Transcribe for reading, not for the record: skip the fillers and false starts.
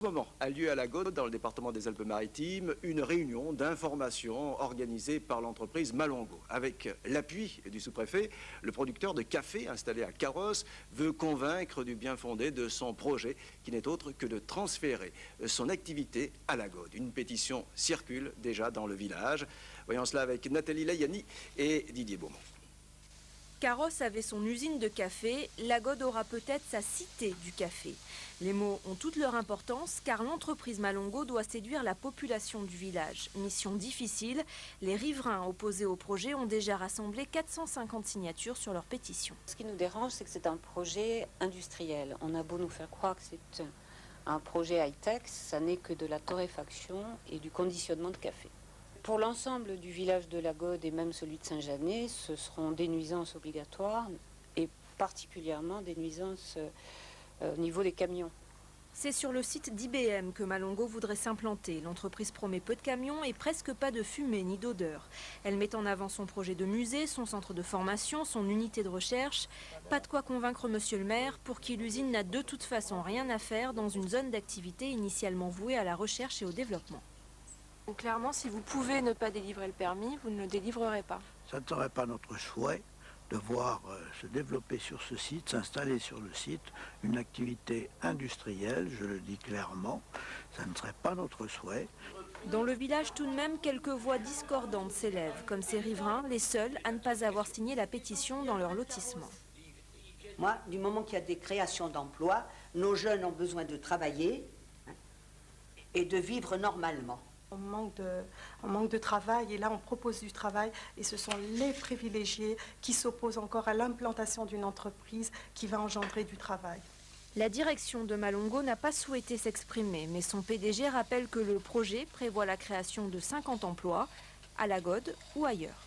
Moment a lieu à la Gaude, dans le département des Alpes-Maritimes, une réunion d'information organisée par l'entreprise Malongo. Avec l'appui du sous-préfet, le producteur de café installé à Carros veut convaincre du bien fondé de son projet, qui n'est autre que de transférer son activité à la Gaude. Une pétition circule déjà dans le village. Voyons cela avec Nathalie Layani et Didier Beaumont. Carros avait son usine de café, la Gaude aura peut-être sa cité du café. Les mots ont toute leur importance car l'entreprise Malongo doit séduire la population du village. Mission difficile, les riverains opposés au projet ont déjà rassemblé 450 signatures sur leur pétition. Ce qui nous dérange, c'est que c'est un projet industriel. On a beau nous faire croire que c'est un projet high-tech, ça n'est que de la torréfaction et du conditionnement de café. Pour l'ensemble du village de la Gaude et même celui de Saint-Janet, ce seront des nuisances obligatoires et particulièrement des nuisances au niveau des camions. C'est sur le site d'IBM que Malongo voudrait s'implanter. L'entreprise promet peu de camions et presque pas de fumée ni d'odeur. Elle met en avant son projet de musée, son centre de formation, son unité de recherche. Pas de quoi convaincre monsieur le maire pour qui l'usine n'a de toute façon rien à faire dans une zone d'activité initialement vouée à la recherche et au développement. Donc clairement, si vous pouvez ne pas délivrer le permis, vous ne le délivrerez pas. Ça ne serait pas notre souhait de voir se développer sur ce site, s'installer sur le site, une activité industrielle, je le dis clairement, ça ne serait pas notre souhait. Dans le village, tout de même, quelques voix discordantes s'élèvent, comme ces riverains, les seuls à ne pas avoir signé la pétition dans leur lotissement. Moi, du moment qu'il y a des créations d'emplois, nos jeunes ont besoin de travailler et de vivre normalement. On manque de travail et là on propose du travail et ce sont les privilégiés qui s'opposent encore à l'implantation d'une entreprise qui va engendrer du travail. La direction de Malongo n'a pas souhaité s'exprimer, mais son PDG rappelle que le projet prévoit la création de 50 emplois à la Gaude ou ailleurs.